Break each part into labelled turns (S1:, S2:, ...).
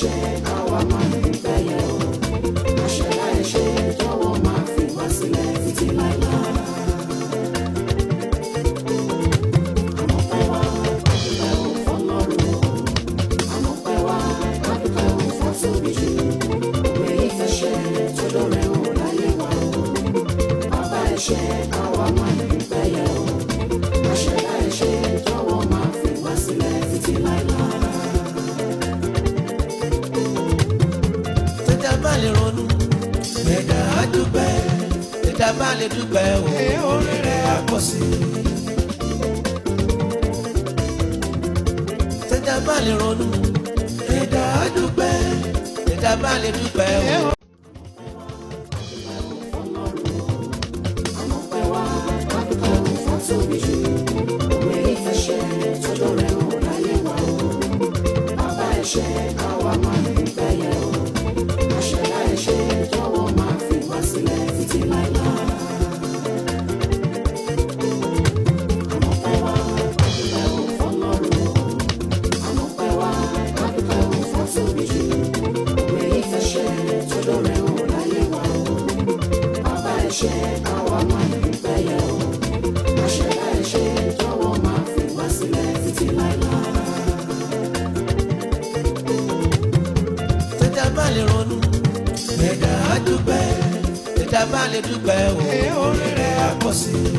S1: ẹ̀ṣẹ̀ àwa máa ń dúpẹ́ yẹ o. Àṣẹ̀dá ẹ̀ṣẹ̀ jọ̀wọ́ máa fi wá sílẹ̀ títí láéláé. Àmọ̀pẹ́ wá adúpẹ́ o fọ́lọ́run o. Àmọ̀pẹ́ wá adúpẹ́ o fọ́tóbi jù. Òwe ìfẹsẹ̀ tó lórẹ́ o láyé wa o. Bàbá ẹ̀ṣẹ̀ àwa máa ń dúpẹ́ yẹ o. Àṣẹ̀dá ẹ̀ṣẹ̀ jọ̀wọ́ máa fi wá sílẹ̀ títí láéláé.
S2: Tẹ́tà bá lè ronú, ẹ̀dá á dúpẹ́. Tẹ́tà bá lè dúpẹ́ o, oore rẹ̀ á pọ̀ sí i. Tẹ́tà bá lè ronú, ẹ̀dá á dúpẹ́. Tẹ́tà bá lè dúpẹ́ o.
S1: Àmọ̀pẹ́ wá adúpẹ́ o fọ́tóbi jù. Òwe ìfẹsẹ̀ tó lórẹ́ o láyé wa o. Bàbá ẹ̀ṣẹ̀ àwa máa ń dúpẹ́ yẹ o. Àṣẹ̀dá ẹ̀ṣẹ̀ jọ̀wọ́ máa fi wá sílẹ̀ títí láéláé. Àmọ̀pẹ́ wá adúpẹ́ o fọ́lọ́run o. Àmọ̀pẹ́ wá adúpẹ́ o fọ́tóbi jù. Òwe ìfẹsẹ̀ tó lórẹ́ o láyé wa o. Bàbá ẹ̀ṣẹ̀ àwa máa ń dúpẹ́ yẹ o. Àṣẹ̀dá ẹ̀ṣẹ̀ jọ̀wọ́ máa fi wá sílẹ̀ títí láéláé.
S2: Tẹ́tà bá lè ronú, ẹ̀dá á dúpẹ́. Tẹ́tà bá lè dúpẹ́ o, oore rẹ̀ á pọ̀ sí i.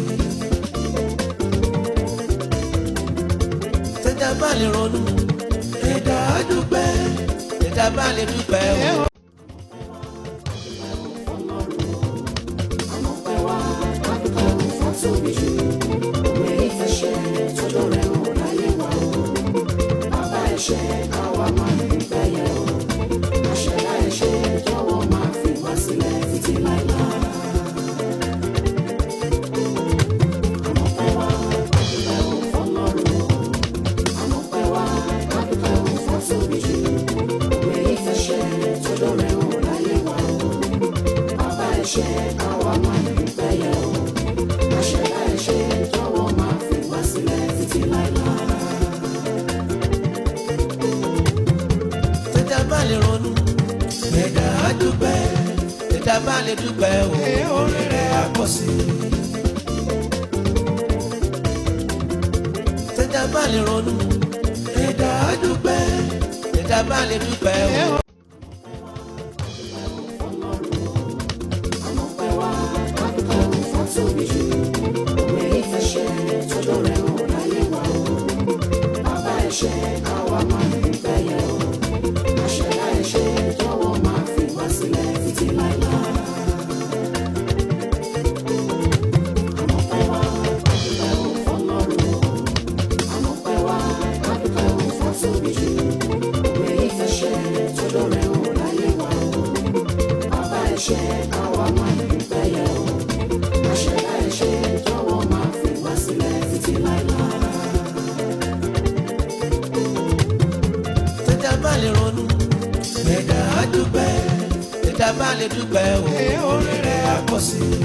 S2: Tẹ́tà bá lè ronú, ẹ̀dá á dúpẹ́. Tẹ́tà bá lè dúpẹ́ o.
S1: Àmọ̀pẹ́ wá adúpẹ́ o fọ́tóbi jù. Òwe ìfẹsẹ̀ tó lórẹ́ o láyé wa o. Bàbá ẹ̀ṣẹ̀ àwa máa ń dúpẹ́ yẹ o. Àṣẹ̀dá ẹ̀ṣẹ̀ jọ̀wọ́ máa fi wá sílẹ̀ títí láéláé. Àmọ̀pẹ́ wá adúpẹ́ o fọ́lọ́run o. Àmọ̀pẹ́ wá adúpẹ́ o fọ́tóbi jù. Òwe ìfẹsẹ̀ tó lórẹ́ o láyé wa o. Bàbá ẹ̀ṣẹ̀ àwa máa ń dúpẹ́ yẹ o. Àṣẹ̀dá ẹ̀ṣẹ̀ jọ̀wọ́ máa fi wá sílẹ̀ títí láéláé.
S2: Tẹ́tà bá lè ronú, ẹ̀dá á dúpẹ́. Tẹ́tà bá lè dúpẹ́ o, oore rẹ̀ á pọ̀ sí i. Tẹ́tà bá lè ronú, ẹ̀dá á dúpẹ́. Tẹ́tà bá lè dúpẹ́ o.
S1: Àmọ̀pẹ́ wá adúpẹ́ o fọ́tóbi jù. Òwe ìfẹsẹ̀ tó lórẹ́ o láyé wa o. Bàbá ẹ̀ṣẹ̀ àwa máa ń dúpẹ́ yẹ o. Àṣẹ̀dá ẹ̀ṣẹ̀ jọ̀wọ́ máa fi wá sílẹ̀ títí láéláé. Àmọ̀pẹ́ wá adúpẹ́ o fọ́lọ́run o. Àmọ̀pẹ́ wá adúpẹ́ o fọ́tóbi jù. Òwe ìfẹsẹ̀ tó lórẹ́ o láyé wa o. Bàbá ẹ̀ṣẹ̀ àwa máa ń dúpẹ́ yẹ o. Àṣẹ̀dá ẹ̀ṣẹ̀ jọ̀wọ́ máa fi wá sílẹ̀ títí láéláé.
S2: Tẹ́tà bá lè ronú, ẹ̀dá á dúpẹ́. Tẹ́tà bá lè dúpẹ́ o, oore rẹ̀ á pọ̀ sí i.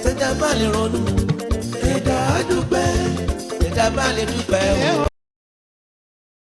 S2: Tẹ́tà bá lè ronú, ẹ̀dá á dúpẹ́. Tẹ́tà bá lè dúpẹ́ o.